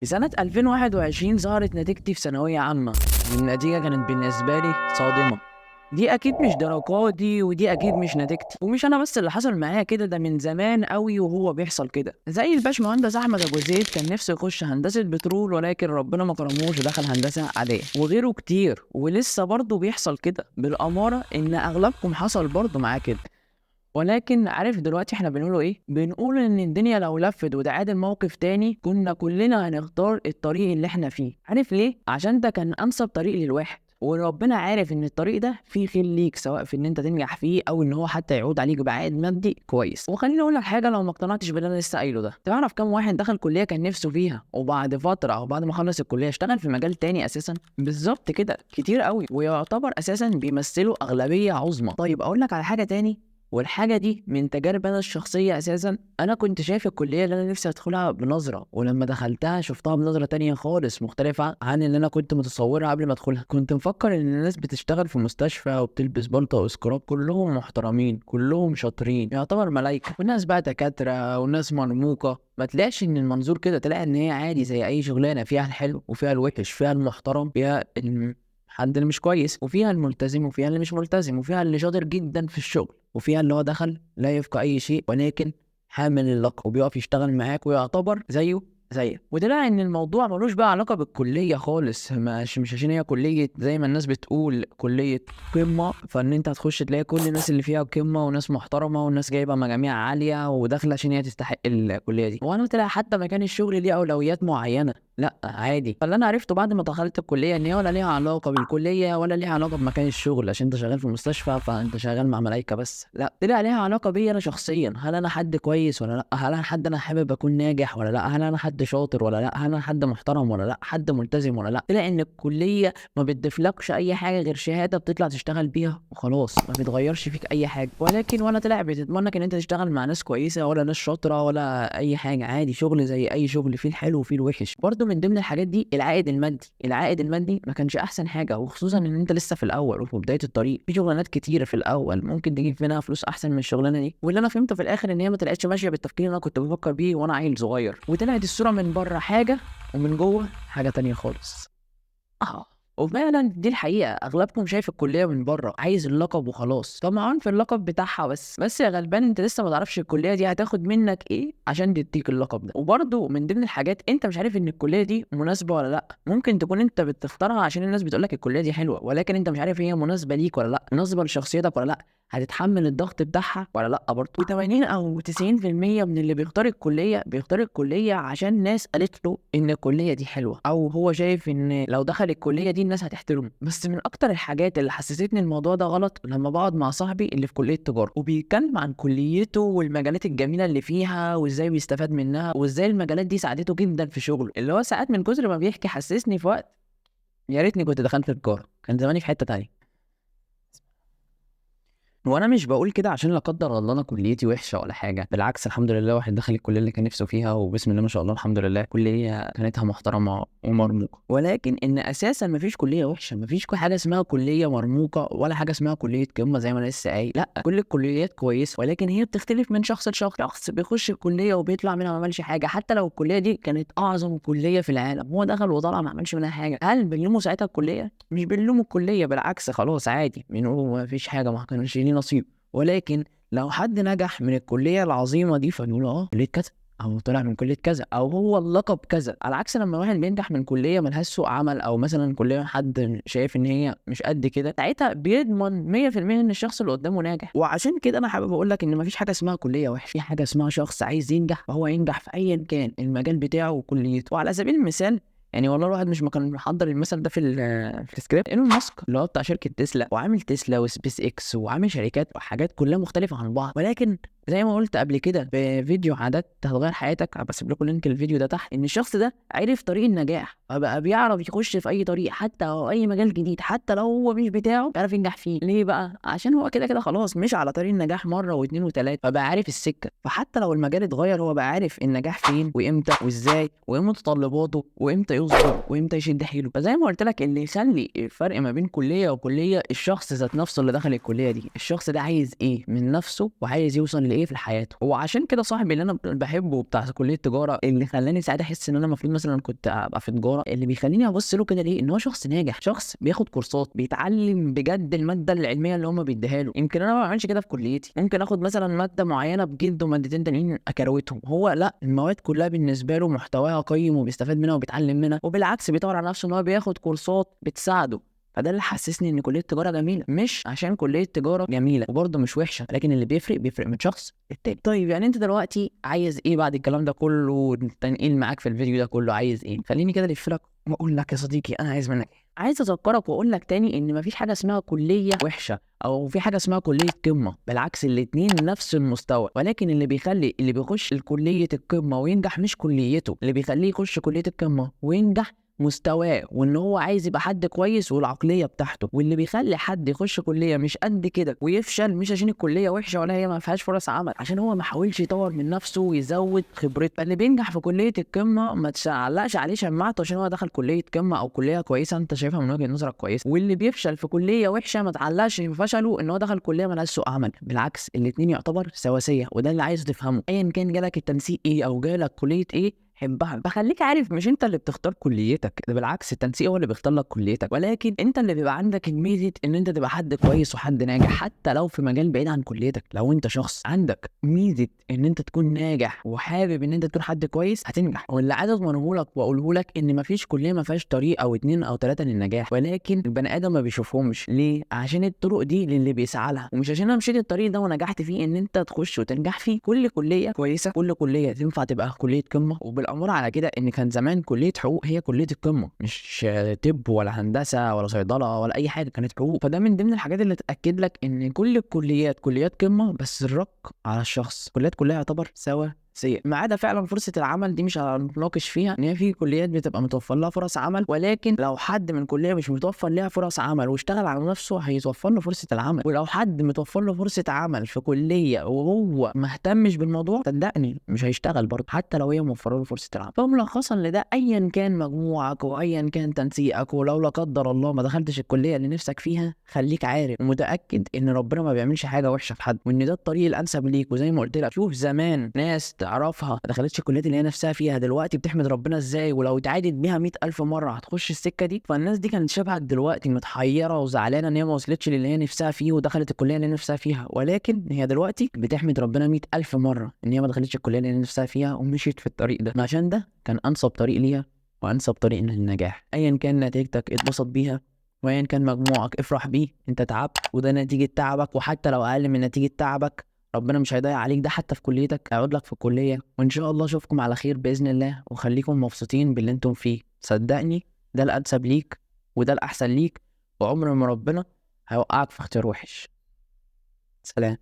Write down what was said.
في سنة 2021 ظهرت نتيجتي في ثانوية عامة، والنتيجة كانت بالنسبة لي صادمة. دي أكيد مش درجاتي، ودي أكيد مش نتيجتي، ومش أنا بس اللي حصل معايا كده، ده من زمان أوي وهو بيحصل كده. زي الباشمهندس أحمد أبو زيد كان نفسه يخش هندسة بترول، ولكن ربنا ما كرموش ودخل هندسة عادية، وغيره كتير. ولسه برضه بيحصل كده بالأمارة، إن أغلبكم حصل برضه معاه كده. ولكن عارف دلوقتي احنا بنقوله ايه؟ بنقول ان الدنيا لو لفت وتعادل موقف تاني، كنا كلنا هنختار الطريق اللي احنا فيه. عارف ليه؟ عشان ده كان انسب طريق للواحد، وربنا عارف ان الطريق ده فيه خير ليك، سواء في ان انت تنجح فيه او ان هو حتى يعود عليك بعائد مادي كويس. وخليني اقول لك حاجه، لو ما اقتنعتش باللي انا لسه قايله ده، تعرف كم واحد دخل كليه كان نفسه فيها وبعد فتره او بعد ما خلص الكليه اشتغل في مجال تاني اساسا؟ بالظبط كده، كتير قوي، ويعتبر اساسا بيمثلوا اغلبيه عظمى. طيب اقول لك على حاجه تاني، والحاجة دي من تجارب أنا الشخصية. أساسا أنا كنت شايف الكلية اللي أنا نفسي أدخلها بنظرة، ولما دخلتها شفتها بنظرة تانية خالص، مختلفة عن اللي أنا كنت متصورها قبل ما أدخلها. كنت مفكر إن الناس بتشتغل في مستشفى وبتلبس بلطو وسكراب كلهم محترمين، كلهم شاطرين، يعتبر ملايكة، والناس بقى دكاترة والناس مرموقة. ما تلاقيش إن المنظور كده، تلاقي إن هي عادي زي أي شغلانة، فيها الحلو وفيها الوحش، فيها المحترم، فيها حد اللي مش كويس، وفيها الملتزم وفيها اللي مش ملتزم، وفيها اللي شاطر جدا في الشغل، وفيها اللي هو دخل لا يفقه اي شيء ولكن حامل اللقب وبيقف يشتغل معاك ويعتبر زيه زيك. وطلع ان الموضوع ملوش بقى علاقه بالكليه خالص، مش عشان هي كليه زي ما الناس بتقول كليه قمه، فان انت هتخش تلاقي كل الناس اللي فيها قمه وناس محترمه وناس جايبه مجاميع عاليه وداخله عشان هي تستحق الكليه دي. وانا طلع حتى مكان الشغل ليه اولويات معينه، لا عادي. فاللي انا عرفته بعد ما دخلت الكليه ان هي ولا ليها علاقه بالكليه ولا ليها علاقه بمكان الشغل، عشان انت شغال في مستشفى فانت شغال مع ملايكه بس، لا، طلع ليها علاقه بيا انا شخصيا. هل انا حد كويس ولا لا؟ هل انا حد انا حابب اكون ناجح ولا لا؟ هل انا حد شاطر ولا لا؟ هل انا حد محترم ولا لا؟ حد ملتزم ولا لا؟ طلع ان الكليه ما بتضيفلكش اي حاجه غير شهاده بتطلع تشتغل بيها وخلاص، ما بتغيرش فيك اي حاجه. ولكن وانا طلع بتتمنى ان انت تشتغل مع ناس كويسه ولا ناس شاطره ولا اي حاجه، عادي، شغل زي اي شغل، فيه الحلو وفيه الوحش. برضه من ضمن الحاجات دي العائد المادي. العائد المادي ما كانش احسن حاجه، وخصوصا ان انت لسه في الاول وفي بدايه الطريق. في شغلانات كتيره في الاول ممكن تجيب منها فلوس احسن من الشغلانه دي، واللي انا فهمته في الاخر ان هي ما طلعتش ماشيه بالتفكير اللي انا كنت بفكر بيه وانا عيل صغير، وطلعت الصوره من بره حاجه ومن جوه حاجه تانية خالص. اه، وفعلا دي الحقيقة. أغلبكم شايف الكلية من بره، عايز اللقب وخلاص، طمعان في اللقب بتاعها بس يا غلبان، أنت لسه ما تعرفش الكلية دي هتاخد منك إيه عشان تديك اللقب ده. وبرضه من ضمن الحاجات، أنت مش عارف إن الكلية دي مناسبة ولا لأ. ممكن تكون أنت بتختارها عشان الناس بتقولك الكلية دي حلوة، ولكن أنت مش عارف هي مناسبة ليك ولا لأ، مناسبة لشخصيتك ولا لأ، هتتحمل الضغط بتاعها ولا لا برضه. و80 او 90% من اللي بيختار الكليه بيختار الكليه عشان ناس قالت له ان الكليه دي حلوه، او هو شايف ان لو دخل الكليه دي الناس هتحترمه. بس من اكتر الحاجات اللي حسستني الموضوع ده غلط، لما بقعد مع صاحبي اللي في كليه تجاره وبيتكلم عن كليته والمجالات الجميله اللي فيها وازاي بيستفاد منها وازاي المجالات دي ساعدته جدا في شغله، اللي هو ساعات من كتر ما بيحكي حسسني في وقت يا ريتني كنت دخلت تجاره، كان زماني في حته تانيه. وانا مش بقول كده عشان لا قدر الله انا كليتي وحشه ولا حاجه، بالعكس، الحمد لله واحد دخل الكليه اللي كان نفسه فيها، وبسم الله ما شاء الله الحمد لله كليه كانتها محترمه ومرموقه. ولكن ان اساسا ما فيش كليه وحشه، ما فيش حاجه اسمها كليه مرموقه ولا حاجه اسمها كليه قمه زي ما انا لسه قايل. لا، كل الكليات كويسه، ولكن هي بتختلف من شخص لشخص. شخص بيخش الكليه وبيطلع منها ما عملش حاجه، حتى لو الكليه دي كانت اعظم كليه في العالم، هو دخل وطلع ما عملش منها حاجه، هل بنلومه ساعتها الكليه؟ مش بنلومه الكليه، بالعكس، خلاص عادي، بنقول ما فيش حاجه، ما كانش ليه نصيب. ولكن لو حد نجح من الكلية العظيمة دي فنقول كلية كذا، او طلع من كلية كذا، او هو اللقب كذا. على عكس لما واحد بينجح من كلية ملهاش سوق عمل، او مثلا كلية حد شايف ان هي مش قد كده، ساعتها بيضمن 100% ان الشخص اللي قدامه ناجح. وعشان كده انا حابب اقول لك ان مفيش حاجة اسمها كلية وحشة، في حاجة اسمها شخص عايز ينجح فهو ينجح في ايا كان المجال بتاعه وكليته. وعلى سبيل المثال، يعني والله الواحد مش ما كان محضر المثل ده في السكريبت، ايلون ماسك اللي هو بتاع شركه تسلا، وعامل تسلا وسبيس اكس وعامل شركات وحاجات كلها مختلفه عن بعض. ولكن زي ما قلت قبل كده في فيديو عادات هتغير حياتك، بسيب لكم لينك الفيديو ده تحت، ان الشخص ده عرف طريق النجاح، فبقى بيعرف يخش في اي طريق حتى او اي مجال جديد، حتى لو هو مش بتاعه بيعرف ينجح فيه. ليه بقى؟ عشان هو كده كده خلاص مش على طريق النجاح مره واثنين وثلاثه، فبقى عارف السكه. فحتى لو المجال اتغير هو بقى عارف النجاح فين وامتى وازاي وايه متطلباته وامتى يصبر وامتى يشد حيله. فزي ما قلت لك، اللي يخلي الفرق ما بين كليه وكليه الشخص ذات نفسه اللي دخل الكليه دي، الشخص ده عايز ايه من نفسه وعايز يوصل لايه ايه في حياته. وعشان كده صاحبي اللي انا بحبه بتاع كليه تجاره، اللي خلاني ساعتها احس ان انا المفروض مثلا كنت ابقى في تجاره، اللي بيخليني ابص له كده ليه، ان هو شخص ناجح، شخص بياخد كورسات، بيتعلم بجد الماده العلميه اللي هم بيديها له. يمكن انا ما بعملش كده في كليتي، ممكن اخد مثلا ماده معينه بجد ومادتين تانيين اكروتهم، هو لا، المواد كلها بالنسبه له محتواها قيم وبيستفاد منها وبيتعلم منها، وبالعكس بيطور على نفسه ان هو بياخد كورسات بتساعده. فده اللي حسسني ان كليه التجاره جميله، مش عشان كليه التجاره جميله وبرضه مش وحشه، لكن اللي بيفرق من شخص للتاني. طيب يعني انت دلوقتي عايز ايه بعد الكلام ده كله والتنقيل معاك في الفيديو ده كله؟ عايز ايه؟ خليني كده الف لك واقول لك يا صديقي انا عايز منك ايه. عايز اذكرك واقول لك تاني ان مفيش حاجه اسمها كليه وحشه او في حاجه اسمها كليه قمه، بالعكس الاتنين نفس المستوى، ولكن اللي بيخلي اللي بيخش الكليه القمه وينجح مش كليته، اللي بيخليه يخش كليه القمه وينجح مستواه، وان هو عايز يبقى حد كويس والعقليه بتاعته. واللي بيخلي حد يخش كليه مش قد كده ويفشل مش عشان الكليه وحشه ولا هي ما فيهاش فرص عمل، عشان هو ما حاولش يطور من نفسه ويزود خبرته. اللي بينجح في كليه القمه ما تعلقش عليه شماعته عشان هو دخل كليه قمه او كليه كويسه انت شايفها من وجهه نظرك كويسه، واللي بيفشل في كليه وحشه ما تعلقش في فشله ان هو دخل كليه مالهاش سوق عمل، بالعكس الاثنين يعتبر سواسيه. وده اللي عايز تفهمه، ايا كان جالك التنسيق ايه او جالك كليه ايه حبها، بخليك عارف مش انت اللي بتختار كليتك، ده بالعكس التنسيق هو اللي بيختار لك كليتك، ولكن انت اللي بيبقى عندك الميزه ان انت تبقى حد كويس وحد ناجح حتى لو في مجال بعيد عن كليتك. لو انت شخص عندك ميزه ان انت تكون ناجح وحابب ان انت تكون حد كويس هتنجح. واللي عايز اضمنه لك واقوله لك ان مفيش كليه ما فيهاش طريق او اتنين او تلاته للنجاح، ولكن البني ادم ما بيشوفهمش. ليه؟ عشان الطرق دي للي بيسعى لها، ومش عشان انا مشيت الطريق ده ونجحت فيه ان انت تخش وتنجح فيه. كل كليه كويسه، كل كليه تنفع تبقى كليه قمه، وبالامر على كده ان كان زمان كليه حقوق هي كليه القمه، مش طب ولا هندسه ولا صيدله ولا اي حاجه، كانت حقوق. فده من ضمن الحاجات اللي تاكد لك ان كل الكليات كليات قمه، بس الرق على الشخص. الكليات كلها يعتبر سوا سيء، ما عدا فعلا فرصه العمل دي مش هنتناقش فيها، ان هي في كليات بتبقى متوفر لها فرص عمل، ولكن لو حد من كليه مش متوفر لها فرص عمل واشتغل على نفسه هيتوفر له فرصه العمل. ولو حد متوفر له فرصه عمل في كليه وهو ما اهتمش بالموضوع، صدقني مش هيشتغل برضه حتى لو هي موفره له فرصه العمل. فملخصا لده، ايا كان مجموعك وايا كان تنسيقك، ولو لا قدر الله ما دخلتش الكليه اللي نفسك فيها، خليك عارف ومتاكد ان ربنا ما بيعملش حاجه وحشه في حد، وان ده الطريق الانسب ليك. وزي ما قلت لك، شوف زمان ناس تعرفها ما دخلتش الكليات اللي هي نفسها فيها، دلوقتي بتحمد ربنا ازاي، ولو اتعادت بيها 100,000 مره هتخش السكه دي. فالناس دي كانت شبهك دلوقتي، متحيره وزعلانه ان هي ما وصلتش للي هي نفسها فيه ودخلت الكليه اللي هي نفسها فيها، ولكن هي دلوقتي بتحمد ربنا 100,000 مره ان هي ما دخلتش الكليه اللي هي نفسها فيها ومشيت في الطريق ده، عشان ده كان انسب طريق ليها وانسب طريق للنجاح. ايا كان نتيجتك اتبسط بيها، وايا كان مجموعك افرح بيه، انت تعبت وده نتيجه تعبك، وحتى لو اقل من نتيجه تعبك ربنا مش هيضيع عليك ده حتى في كليتك، هيقعد لك في الكليه. وان شاء الله اشوفكم على خير باذن الله، وخليكم مبسوطين باللي انتم فيه. صدقني ده الانسب ليك وده الاحسن ليك، وعمر ما ربنا هيوقعك في اختيار وحش. سلام.